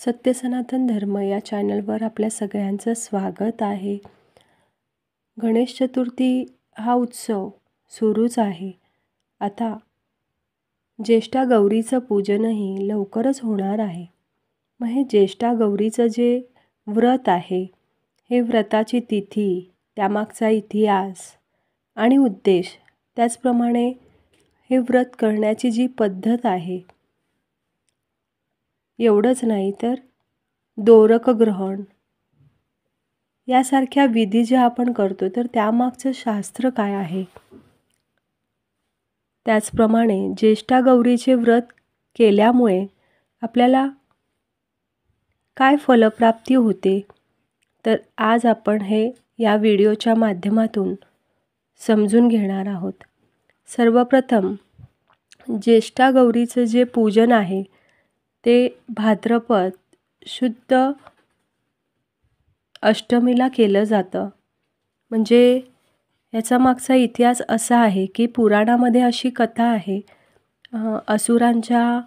सत्य सनातन धर्म या चॅनलवर आपल्या सगळ्यांचं स्वागत आहे. गणेश चतुर्थी हा उत्सव सुरूच आहे. आता ज्येष्ठा गौरीचं पूजनही लवकरच होणार आहे. मग हे ज्येष्ठा गौरीचं जे व्रत आहे, हे व्रताची तिथी, त्यामागचा इतिहास आणि उद्देश, त्याचप्रमाणे हे व्रत करण्याची जी पद्धत आहे, एवढंच नाही तर दोरक ग्रहण यासारख्या विधी ज्या आपण करतो, तर त्यामागचं शास्त्र काय आहे, त्याचप्रमाणे ज्येष्ठा गौरीचे व्रत केल्यामुळे आपल्याला काय फलप्राप्ती होते, तर आज आपण हे या व्हिडिओच्या माध्यमातून समजून घेणार आहोत. सर्वप्रथम ज्येष्ठा गौरीचं जे पूजन आहे ते भाद्रपद शुद्ध अष्टमीला केलं जातं. म्हणजे याचा मागचा इतिहास असा आहे की पुराणामध्ये अशी कथा आहे, असुरांच्या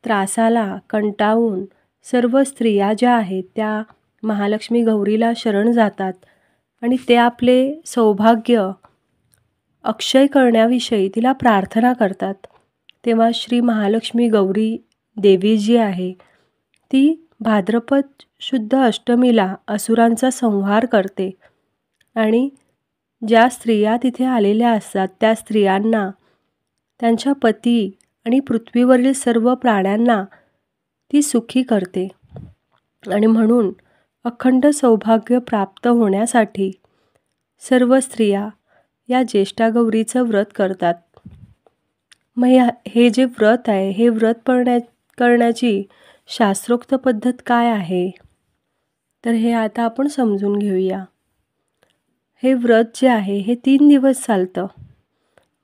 त्रासाला कंटाळून सर्व स्त्रिया ज्या आहेत त्या महालक्ष्मी गौरीला शरण जातात आणि ते आपले सौभाग्य अक्षय करण्याविषयी तिला प्रार्थना करतात. तेव्हा श्री महालक्ष्मी गौरी देवी जी आहे ती भाद्रपद शुद्ध अष्टमीला असुरांचा संहार करते आणि ज्या स्त्रिया तिथे आलेल्या असतात त्या स्त्रियांना, त्यांच्या पती आणि पृथ्वीवरील सर्व प्राण्यांना ती सुखी करते. आणि म्हणून अखंड सौभाग्य प्राप्त होण्यासाठी सर्व स्त्रिया या ज्येष्ठा गौरीचं व्रत करतात. मग हे जे व्रत आहे, हे व्रत करण्याची शास्त्रोक्त पद्धत काय आहे, तर हे आता आपण समजून घेऊया. हे व्रत जे आहे हे 3 दिवस चालतं.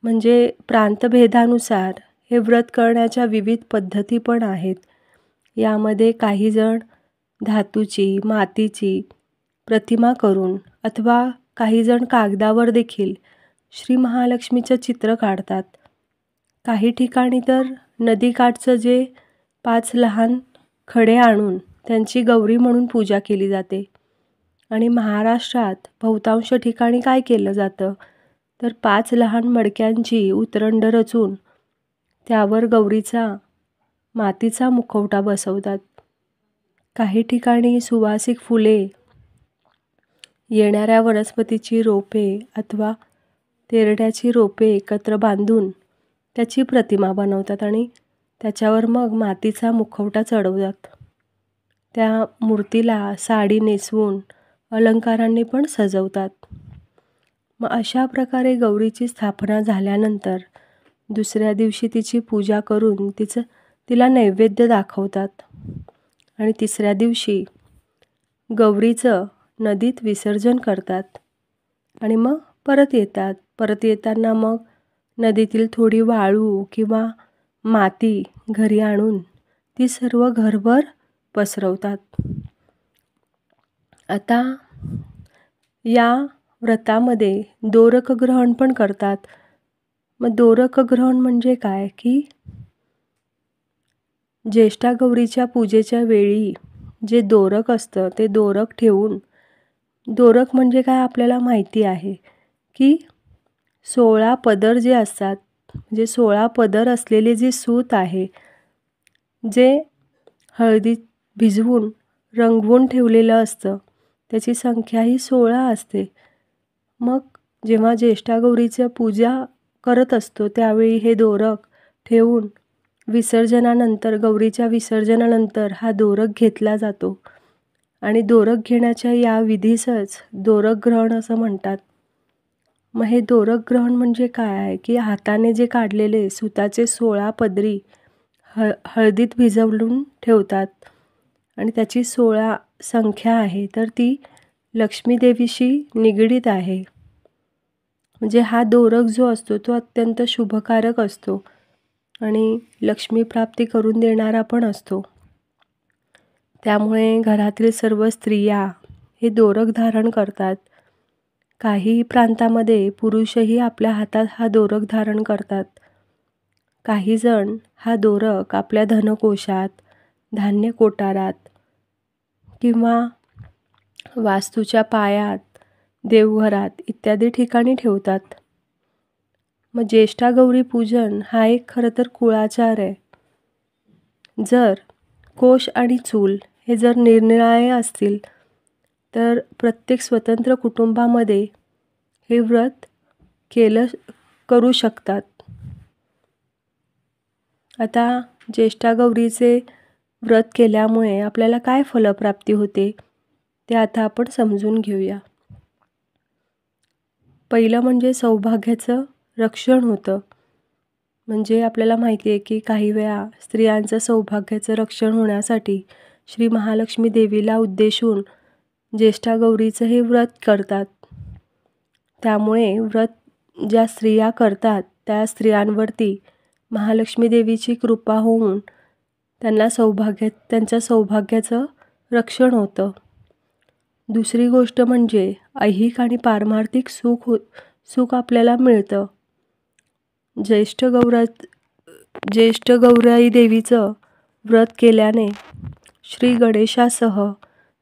म्हणजे प्रांतभेदानुसार हे व्रत करण्याच्या विविध पद्धती पण आहेत. यामध्ये काही जण धातूची, मातीची प्रतिमा करून अथवा काही जण कागदावर देखील श्री महालक्ष्मीचं चित्र काढतात. काही ठिकाणी तर नदीकाठचं जे 5 लहान खडे आणून त्यांची गौरी म्हणून पूजा केली जाते. आणि महाराष्ट्रात बहुतांश ठिकाणी काय केलं जातं, तर 5 लहान मडक्यांची उतरंड रचून त्यावर गौरीचा मातीचा मुखवटा बसवतात. काही ठिकाणी सुवासिक फुले, येणाऱ्या वनस्पतीची रोपे अथवा तेरड्याची रोपे एकत्र बांधून त्याची प्रतिमा बनवतात आणि त्याच्यावर मग मातीचा मुखवटा चढवतात. त्या मूर्तीला साडी नेसवून अलंकारांनी पण सजवतात. मग अशा प्रकारे गौरीची स्थापना झाल्यानंतर दुसऱ्या दिवशी तिची पूजा करून तिला नैवेद्य दाखवतात. आणि तिसऱ्या दिवशी गौरीचं नदीत विसर्जन करतात आणि मग परत येतात. परत येताना मग नदीतील थोडी वाळू किंवा माती घरी आणून ती सर्व घरभर पसरवतात. आता या व्रतामध्ये दोरक ग्रहण पण करतात. मग दोरक ग्रहण म्हणजे काय, की ज्येष्ठा गौरीच्या पूजेच्या वेळी जे दोरक असतं ते दोरक ठेवून, दोरक म्हणजे काय आपल्याला माहिती आहे की 16 पदर जे असतात, म्हणजे 16 पदर असलेले जे सूत आहे, जे हळदीत भिजवून रंगवून ठेवलेलं असतं, त्याची संख्या ही 16 असते. मग जेव्हा ज्येष्ठा गौरीचं पूजा करत असतो त्यावेळी हे दोरक ठेवून विसर्जनानंतर, गौरीच्या विसर्जनानंतर हा दोरक घेतला जातो. आणि दोरक घेण्याच्या या विधीसच दोरक ग्रहण असं म्हणतात. मग हे दोरक ग्रहण म्हणजे काय आहे, की हाताने जे काढलेले सुताचे 16 पदरी हळदीत भिजवून ठेवतात आणि त्याची 16 संख्या आहे, तर ती लक्ष्मीदेवीशी निगडीत आहे. म्हणजे हा दोरक जो असतो तो अत्यंत शुभकारक असतो आणि लक्ष्मी प्राप्ती करून देणारा पण असतो. त्यामुळे घरातील सर्व स्त्रिया हे दोरक धारण करतात. काही प्रांतामध्ये पुरुषही आपल्या हातात हा दोरक धारण करतात. काही जण हा दोरक आपल्या धनकोशात, धान्य कोठारात किंवा वास्तूच्या पायात, देवघरात इत्यादी ठिकाणी ठेवतात. मग ज्येष्ठा गौरी पूजन हा एक खरं तर कुळाचार आहे. जर कोश आणि चूल हे जर निरनिराळे असतील तर प्रत्येक स्वतंत्र कुटुंबामध्ये हे व्रत करू शकतात. आता ज्येष्ठा गौरीचे व्रत केल्यामुळे आपल्याला काय फलप्राप्ती होते ते आता आपण समजून घेऊया. पहिलं म्हणजे सौभाग्याचं रक्षण होतं. म्हणजे आपल्याला माहिती आहे की काही वेळा स्त्रियांचं सौभाग्याचं रक्षण होण्यासाठी श्री महालक्ष्मी देवीला उद्देशून ज्येष्ठा गौरीचं हे व्रत करतात. त्यामुळे व्रत ज्या स्त्रिया करतात त्या स्त्रियांवरती महालक्ष्मी देवीची कृपा होऊन त्यांच्या सौभाग्याचं रक्षण होतं. दुसरी गोष्ट म्हणजे ऐहिक आणि पारमार्थिक सुख आपल्याला मिळतं. ज्येष्ठ गौराई देवीचं व्रत केल्याने श्री गणेशासह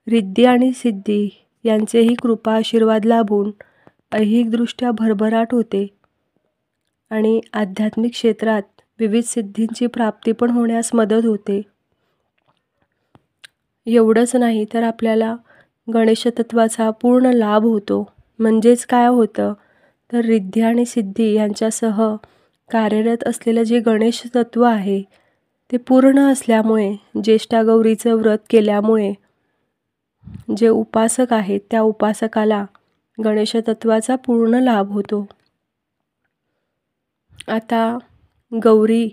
रिद्धी आणि सिद्धी यांचेही कृपा आशीर्वाद लाभून ऐहिकदृष्ट्या भरभराट होते आणि आध्यात्मिक क्षेत्रात विविध सिद्धींची प्राप्ती पण होण्यास मदत होते. एवढंच नाही तर आपल्याला गणेश तत्वाचा पूर्ण लाभ होतो. म्हणजेच काय होतं तर रिद्धी आणि सिद्धी यांच्यासह कार्यरत असलेलं जे गणेश तत्व आहे ते पूर्ण असल्यामुळे ज्येष्ठा गौरीचं व्रत केल्यामुळे जे उपासक आहेत त्या उपासकाला गणेश तत्वाचा पूर्ण लाभ होतो. आता गौरी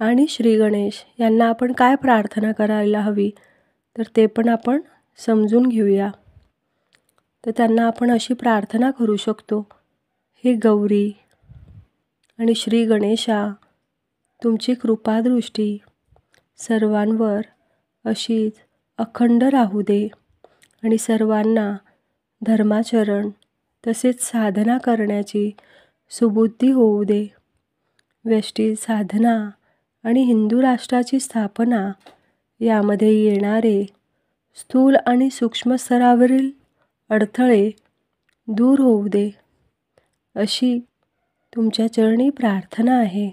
आणि श्री गणेश यांना आपण काय प्रार्थना करायला हवी तर ते पण आपण समजून घेऊया. तर त्यांना आपण अशी प्रार्थना करू शकतो, हे गौरी आणि श्री गणेशा, तुमची कृपादृष्टी सर्वांवर अशीच अखंड राहू दे आणि सर्वांना धर्माचरण तसेच साधना करण्याची सुबुद्धी होऊ दे. व्यष्टी साधना आणि हिंदू राष्ट्राची स्थापना यामध्ये येणारे स्थूल आणि सूक्ष्म स्तरावरील अडथळे दूर होऊ दे, अशी तुमच्या चरणी प्रार्थना आहे.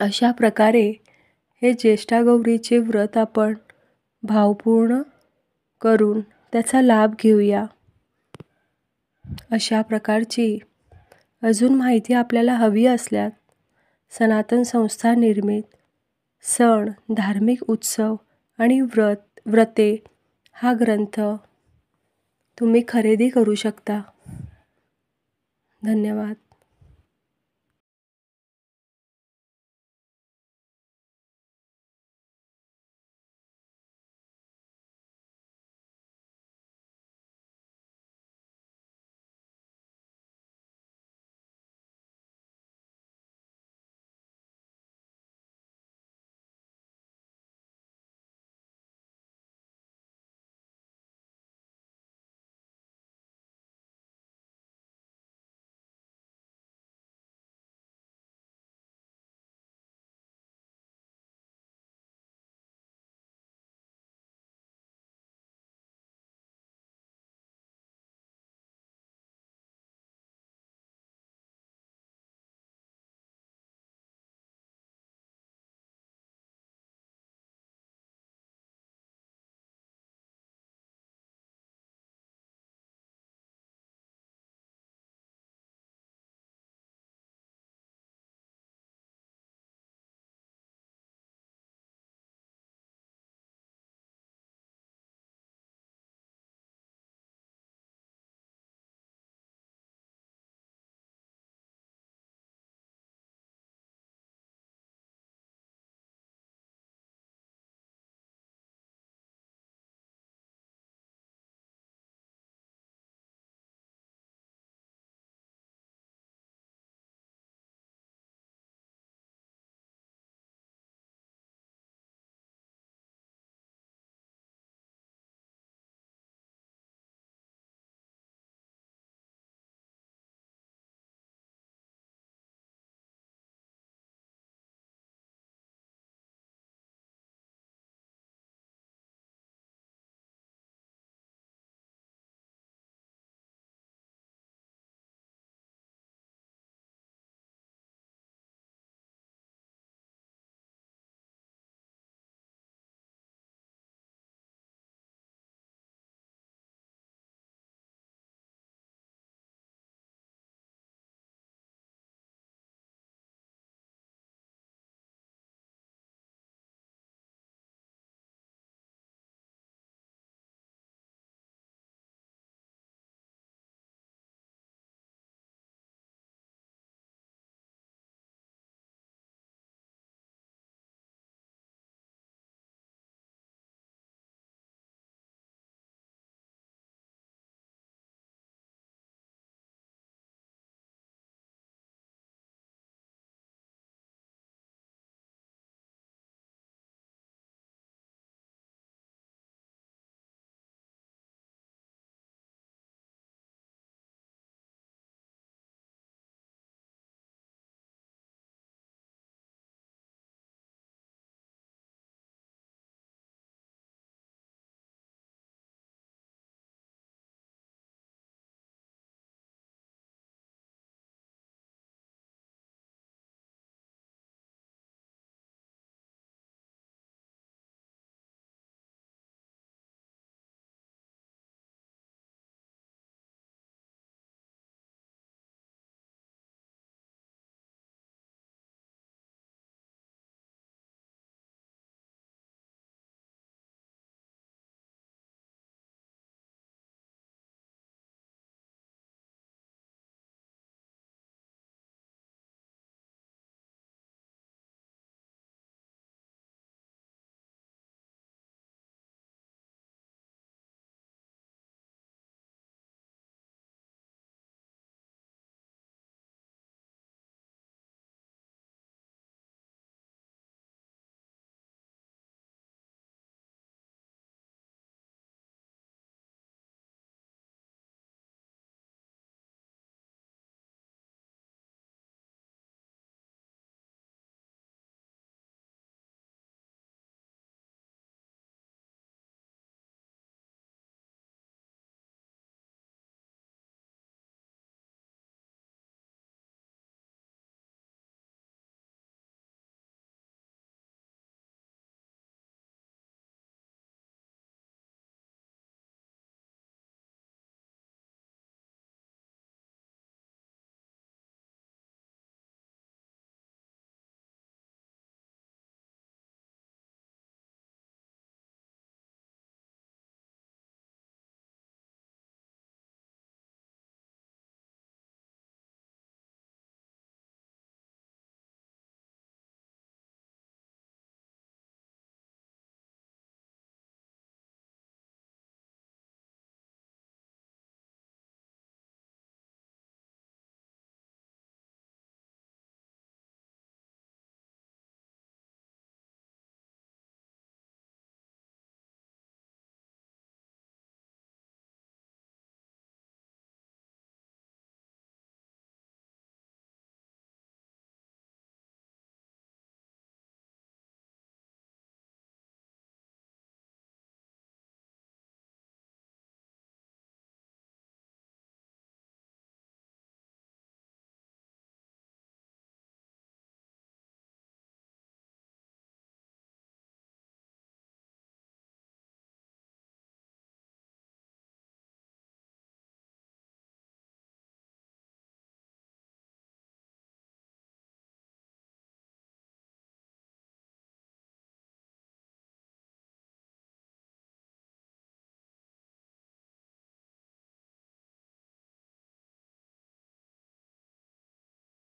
अशा प्रकारे हे ज्येष्ठा गौरीचे व्रत आपण भावपूर्ण करून त्याचा लाभ घेऊया. अशा प्रकारची अजून माहिती आपल्याला हवी असल्यास सनातन संस्था निर्मित सण, धार्मिक उत्सव आणि व्रते हा ग्रंथ तुम्ही खरेदी करू शकता. धन्यवाद.